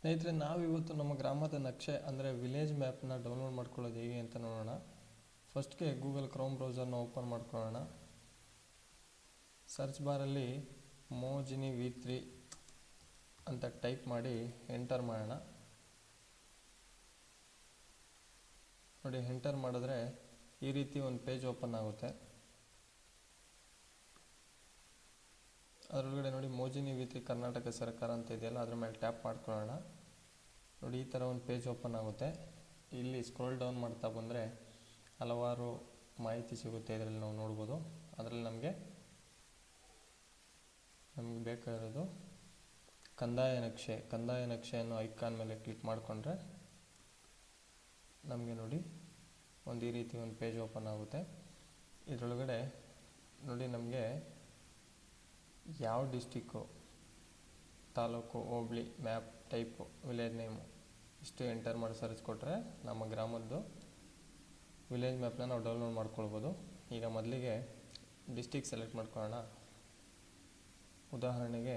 ಸ್ನೇಹಿತರೆ, ನಾವಿವತ್ತು ನಮ್ಮ ಗ್ರಾಮದ ನಕ್ಷೆ ಅಂದರೆ ವಿಲೇಜ್ ಮ್ಯಾಪ್ನ ಡೌನ್ಲೋಡ್ ಮಾಡ್ಕೊಳ್ಳೋದು ಹೇಗೆ ಅಂತ ನೋಡೋಣ. ಫಸ್ಟ್ಗೆ ಗೂಗಲ್ ಕ್ರೋಮ್ ಬ್ರೌಸರ್ನ ಓಪನ್ ಮಾಡ್ಕೊಳ್ಳೋಣ. ಸರ್ಚ್ ಬಾರಲ್ಲಿ ಮೋಜಿನಿ V3 ಅಂತ ಟೈಪ್ ಮಾಡಿ ಎಂಟರ್ ಮಾಡೋಣ. ನೋಡಿ, ಎಂಟರ್ ಮಾಡಿದ್ರೆ ಈ ರೀತಿ ಒಂದು ಪೇಜ್ ಓಪನ್ ಆಗುತ್ತೆ. ಅದರೊಳಗಡೆ ನೋಡಿ ಮೋಜಿನಿ V3 ಕರ್ನಾಟಕ ಸರ್ಕಾರ ಅಂತ ಇದೆಯಲ್ಲ, ಅದ್ರ ಮೇಲೆ ಟ್ಯಾಪ್ ಮಾಡ್ಕೊಳ್ಳೋಣ. ನೋಡಿ, ಈ ಥರ ಒಂದು ಪೇಜ್ ಓಪನ್ ಆಗುತ್ತೆ. ಇಲ್ಲಿ ಸ್ಕ್ರೋಲ್ ಡೌನ್ ಮಾಡ್ತಾ ಬಂದರೆ ಹಲವಾರು ಮಾಹಿತಿ ಸಿಗುತ್ತೆ. ಇದರಲ್ಲಿ ನಾವು ನೋಡ್ಬೋದು. ಅದರಲ್ಲಿ ನಮಗೆ ಬೇಕಾಗಿರೋದು ಕಂದಾಯ ನಕ್ಷೆ ಅನ್ನೋ ಐಕಾನ್ ಮೇಲೆ ಕ್ಲಿಕ್ ಮಾಡಿಕೊಂಡ್ರೆ ನಮಗೆ ನೋಡಿ ಈ ರೀತಿ ಒಂದು ಪೇಜ್ ಓಪನ್ ಆಗುತ್ತೆ. ಇದರೊಳಗಡೆ ನೋಡಿ ನಮಗೆ ಯಾವ ಡಿಸ್ಟಿಕ್ಕು, ತಾಲೂಕು, ಹೋಬಳಿ, ಮ್ಯಾಪ್ ಟೈಪು, ವಿಲೇಜ್ ನೇಮು ಇಷ್ಟು ಎಂಟರ್ ಮಾಡಿ ಸರ್ಚ್ ಕೊಟ್ಟರೆ ನಮ್ಮ ಗ್ರಾಮದ್ದು ವಿಲೇಜ್ ಮ್ಯಾಪ್ನ ನಾವು ಡೌನ್ಲೋಡ್ ಮಾಡ್ಕೊಳ್ಬೋದು. ಈಗ ಮೊದಲಿಗೆ ಡಿಸ್ಟಿಕ್ ಸೆಲೆಕ್ಟ್ ಮಾಡ್ಕೊಳ್ಳೋಣ. ಉದಾಹರಣೆಗೆ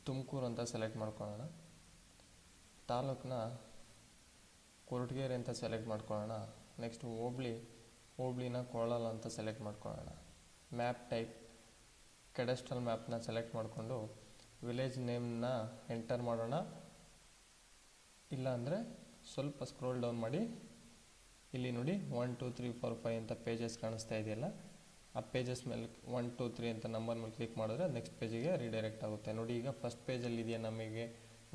ತುಮಕೂರು ಅಂತ ಸೆಲೆಕ್ಟ್ ಮಾಡ್ಕೊಳ್ಳೋಣ. ತಾಲೂಕನ್ನ ಕೊರಟಗೆರೆ ಅಂತ ಸೆಲೆಕ್ಟ್ ಮಾಡ್ಕೊಳ್ಳೋಣ. ನೆಕ್ಸ್ಟ್ ಹೋಬಳಿನ ಕೋಲಾರ ಅಂತ ಸೆಲೆಕ್ಟ್ ಮಾಡ್ಕೊಳ್ಳೋಣ. ಮ್ಯಾಪ್ ಟೈಪ್ ಕೆಡಸ್ಟ್ರಲ್ ಮ್ಯಾಪ್ನ ಸೆಲೆಕ್ಟ್ ಮಾಡಿಕೊಂಡು ವಿಲೇಜ್ ನೇಮ್ನ ಎಂಟರ್ ಮಾಡೋಣ. ಇಲ್ಲಾಂದರೆ ಸ್ವಲ್ಪ ಸ್ಕ್ರೋಲ್ ಡೌನ್ ಮಾಡಿ ಇಲ್ಲಿ ನೋಡಿ 1 2 3 4 5 ಅಂತ ಪೇಜಸ್ ಕಾಣಿಸ್ತಾ ಇದೆಯಲ್ಲ, ಆ ಪೇಜಸ್ ಮೇಲೆ 1 2 3 ಅಂತ ನಂಬರ್ ಮೇಲೆ ಕ್ಲಿಕ್ ಮಾಡಿದ್ರೆ ನೆಕ್ಸ್ಟ್ ಪೇಜಿಗೆ ರೀಡೈರೆಕ್ಟ್ ಆಗುತ್ತೆ. ನೋಡಿ, ಈಗ ಫಸ್ಟ್ ಪೇಜಲ್ಲಿ ಇದೆಯಾ, ನಮಗೆ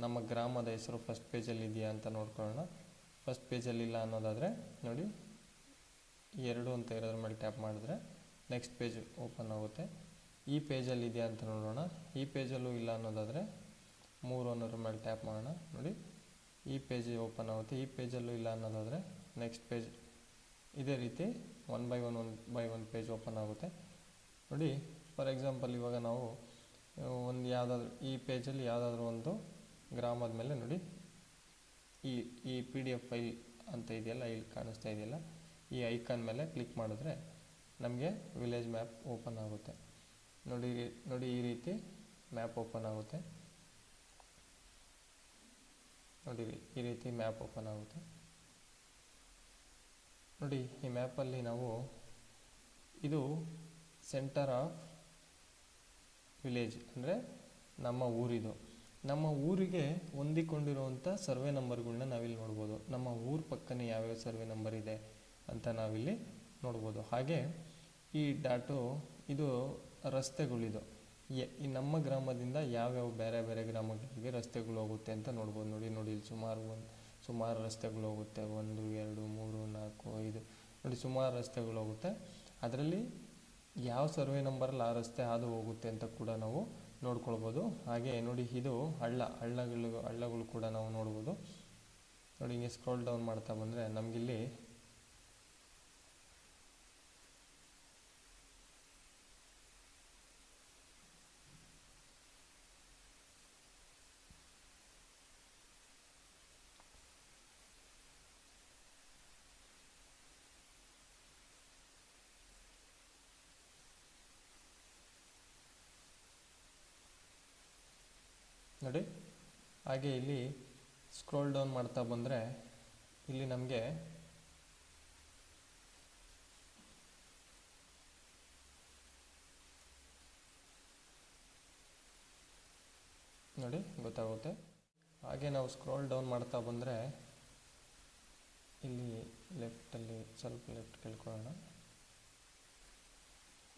ನಮ್ಮ ಗ್ರಾಮದ ಹೆಸರು ಫಸ್ಟ್ ಪೇಜಲ್ಲಿ ಇದೆಯಾ ಅಂತ ನೋಡ್ಕೊಳ್ಳೋಣ. ಫಸ್ಟ್ ಪೇಜಲ್ಲಿಲ್ಲ ಅನ್ನೋದಾದರೆ ನೋಡಿ 2 ಅಂತ ಇರೋದ್ರ ಮೇಲೆ ಟ್ಯಾಪ್ ಮಾಡಿದ್ರೆ ನೆಕ್ಸ್ಟ್ ಪೇಜ್ ಓಪನ್ ಆಗುತ್ತೆ. ಈ ಪೇಜಲ್ಲಿ ಇದೆಯಾ ಅಂತ ನೋಡೋಣ. ಈ ಪೇಜಲ್ಲೂ ಇಲ್ಲ ಅನ್ನೋದಾದರೆ 3 ಅನ್ನೋದ್ರ ಮೇಲೆ ಟ್ಯಾಪ್ ಮಾಡೋಣ. ನೋಡಿ, ಈ ಪೇಜ್ ಓಪನ್ ಆಗುತ್ತೆ. ಈ ಪೇಜಲ್ಲೂ ಇಲ್ಲ ಅನ್ನೋದಾದರೆ ನೆಕ್ಸ್ಟ್ ಪೇಜ್. ಇದೇ ರೀತಿ 1 by 1 ಪೇಜ್ ಓಪನ್ ಆಗುತ್ತೆ. ನೋಡಿ, ಫಾರ್ ಎಕ್ಸಾಂಪಲ್ ಇವಾಗ ನಾವು ಈ ಪೇಜಲ್ಲಿ ಯಾವುದಾದ್ರೂ ಒಂದು ಗ್ರಾಮದ ಮೇಲೆ ನೋಡಿ ಈ PDF ಫೈಲ್ ಅಂತ ಇದೆಯಲ್ಲ, ಇಲ್ಲಿ ಕಾಣಿಸ್ತಾ ಇದೆಯಲ್ಲ, ಈ ಐಕಾನ್ ಮೇಲೆ ಕ್ಲಿಕ್ ಮಾಡಿದ್ರೆ ನಮಗೆ ವಿಲೇಜ್ ಮ್ಯಾಪ್ ಓಪನ್ ಆಗುತ್ತೆ. ನೋಡಿ ಈ ರೀತಿ ಮ್ಯಾಪ್ ಓಪನ್ ಆಗುತ್ತೆ. ನೋಡಿ, ಈ ರೀತಿ ಮ್ಯಾಪ್ ಓಪನ್ ಆಗುತ್ತೆ. ನೋಡಿ, ಈ ಮ್ಯಾಪಲ್ಲಿ ನಾವು ಇದು ಸೆಂಟರ್ ಆಫ್ ವಿಲೇಜ್ ಅಂದರೆ ನಮ್ಮ ಊರಿದು. ನಮ್ಮ ಊರಿಗೆ ಹೊಂದಿಕೊಂಡಿರುವಂಥ ಸರ್ವೆ ನಂಬರ್ಗಳನ್ನ ನಾವಿಲ್ಲಿ ನೋಡ್ಬೋದು. ನಮ್ಮ ಊರ ಪಕ್ಕನೇ ಯಾವ್ಯಾವ ಸರ್ವೆ ನಂಬರ್ ಇದೆ ಅಂತ ನಾವಿಲ್ಲಿ ನೋಡ್ಬೋದು. ಹಾಗೆ ಈ ಇದು ರಸ್ತೆಗಳಿದು. ಈ ನಮ್ಮ ಗ್ರಾಮದಿಂದ ಯಾವ್ಯಾವ ಬೇರೆ ಬೇರೆ ಗ್ರಾಮಗಳಿಗೆ ರಸ್ತೆಗಳು ಹೋಗುತ್ತೆ ಅಂತ ನೋಡ್ಬೋದು. ನೋಡಿ ಇಲ್ಲಿ ಸುಮಾರು ರಸ್ತೆಗಳು ಹೋಗುತ್ತೆ. 1 2 3 4 5 ನೋಡಿ, ಸುಮಾರು ರಸ್ತೆಗಳು ಹೋಗುತ್ತೆ. ಅದರಲ್ಲಿ ಯಾವ ಸರ್ವೆ ನಂಬರಲ್ಲಿ ಆ ರಸ್ತೆ ಹಾದು ಹೋಗುತ್ತೆ ಅಂತ ಕೂಡ ನಾವು ನೋಡ್ಕೊಳ್ಬೋದು. ಹಾಗೆ ನೋಡಿ, ಇದು ಹಳ್ಳಗಳು ಕೂಡ ನಾವು ನೋಡ್ಬೋದು. ನೋಡಿ, ಹಿಂಗೆ ಸ್ಕ್ರೋಲ್ ಡೌನ್ ಮಾಡ್ತಾ ಬಂದರೆ ನಮಗಿಲ್ಲಿ ನೋಡಿ, ಹಾಗೆ ಇಲ್ಲಿ ಸ್ಕ್ರೋಲ್ ಡೌನ್ ಮಾಡ್ತಾ ಬಂದರೆ ಇಲ್ಲಿ ನಮಗೆ ನೋಡಿ ಗೊತ್ತಾಗುತ್ತೆ. ಹಾಗೆ ನಾವು ಸ್ಕ್ರೋಲ್ ಡೌನ್ ಮಾಡ್ತಾ ಬಂದರೆ ಇಲ್ಲಿ ಲೆಫ್ಟಲ್ಲಿ ಸ್ವಲ್ಪ ಲೆಫ್ಟ್ ಕೇಳ್ಕೊಳ್ಳೋಣ.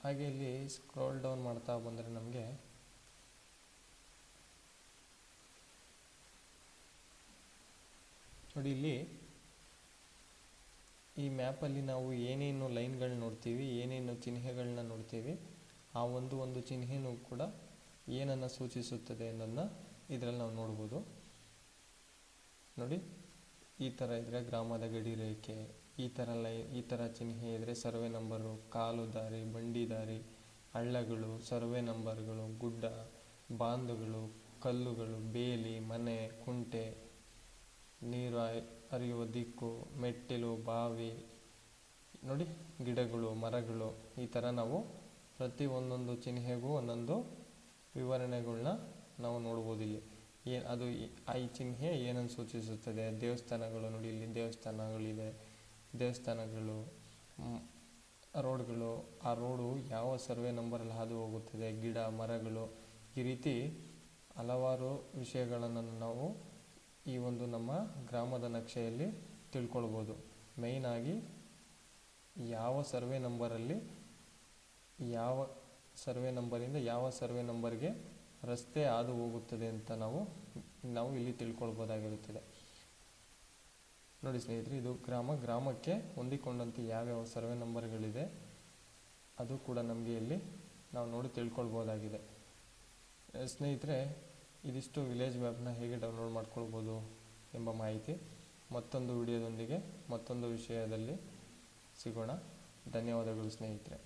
ಹಾಗೆ ಇಲ್ಲಿ ಸ್ಕ್ರೋಲ್ ಡೌನ್ ಮಾಡ್ತಾ ಬಂದರೆ ನಮಗೆ ನೋಡಿ, ಇಲ್ಲಿ ಈ ಮ್ಯಾಪಲ್ಲಿ ನಾವು ಏನೇನು ಲೈನ್ಗಳನ್ನ ನೋಡ್ತೀವಿ, ಏನೇನು ಚಿಹ್ನೆಗಳನ್ನ ನೋಡ್ತೀವಿ, ಆ ಒಂದು ಚಿಹ್ನೆನೂ ಕೂಡ ಏನನ್ನು ಸೂಚಿಸುತ್ತದೆ ಅನ್ನೋದನ್ನ ಇದರಲ್ಲಿ ನಾವು ನೋಡ್ಬೋದು. ನೋಡಿ, ಈ ಥರ ಇದ್ದರೆ ಗ್ರಾಮದ ಗಡಿ ರೇಖೆ, ಈ ಥರ ಚಿಹ್ನೆ ಇದ್ದರೆ ಸರ್ವೆ ನಂಬರು, ಕಾಲು ದಾರಿ, ಬಂಡಿ ದಾರಿ, ಹಳ್ಳಗಳು, ಸರ್ವೆ ನಂಬರ್ಗಳು, ಗುಡ್ಡ, ಬಾಂಧುಗಳು, ಕಲ್ಲುಗಳು, ಬೇಲಿ, ಮನೆ, ಕುಂಟೆ, ನೀರು ಹರಿಯುವ ದಿಕ್ಕು, ಮೆಟ್ಟಿಲು, ಬಾವಿ, ನೋಡಿ ಗಿಡಗಳು, ಮರಗಳು, ಈ ಥರ ನಾವು ಪ್ರತಿ ಒಂದೊಂದು ಚಿಹ್ನೆಗೂ ಒಂದೊಂದು ವಿವರಣೆಗಳನ್ನ ನಾವು ನೋಡ್ಬೋದು ಇಲ್ಲಿ. ಅದು ಈ ಚಿಹ್ನೆ ಏನನ್ನು ಸೂಚಿಸುತ್ತದೆ? ದೇವಸ್ಥಾನಗಳು ನೋಡಿ, ಇಲ್ಲಿ ದೇವಸ್ಥಾನಗಳಿದೆ, ದೇವಸ್ಥಾನಗಳು, ರೋಡ್ಗಳು, ಆ ರೋಡು ಯಾವ ಸರ್ವೆ ನಂಬರಲ್ಲಿ ಹಾದು ಹೋಗುತ್ತದೆ, ಗಿಡ ಮರಗಳು, ಈ ರೀತಿ ಹಲವಾರು ವಿಷಯಗಳನ್ನು ನಾವು ಈ ಒಂದು ನಮ್ಮ ಗ್ರಾಮದ ನಕ್ಷೆಯಲ್ಲಿ ತಿಳ್ಕೊಳ್ಬೋದು. ಮೇಯ್ನಾಗಿ ಯಾವ ಸರ್ವೆ ನಂಬರಲ್ಲಿ ಯಾವ ಸರ್ವೆ ನಂಬರಿಂದ ಯಾವ ಸರ್ವೆ ನಂಬರ್ಗೆ ರಸ್ತೆ ಹಾದು ಹೋಗುತ್ತದೆ ಅಂತ ನಾವು ಇಲ್ಲಿ ತಿಳ್ಕೊಳ್ಬೋದಾಗಿರುತ್ತದೆ. ನೋಡಿ ಸ್ನೇಹಿತರೆ, ಇದು ಗ್ರಾಮಕ್ಕೆ ಹೊಂದಿಕೊಂಡಂತೆ ಯಾವ್ಯಾವ ಸರ್ವೆ ನಂಬರ್ಗಳಿದೆ ಅದು ಕೂಡ ನಮಗೆ ಇಲ್ಲಿ ನಾವು ನೋಡಿ ತಿಳ್ಕೊಳ್ಬೋದಾಗಿದೆ. ಸ್ನೇಹಿತರೆ, ಇದಿಷ್ಟು ವಿಲೇಜ್ ಮ್ಯಾಪ್ನ ಹೇಗೆ ಡೌನ್ಲೋಡ್ ಮಾಡ್ಕೊಳ್ಬೋದು ಎಂಬ ಮಾಹಿತಿ. ಮತ್ತೊಂದು ವಿಡಿಯೋದೊಂದಿಗೆ ಮತ್ತೊಂದು ವಿಷಯದಲ್ಲಿ ಸಿಗೋಣ. ಧನ್ಯವಾದಗಳು ಸ್ನೇಹಿತರೆ.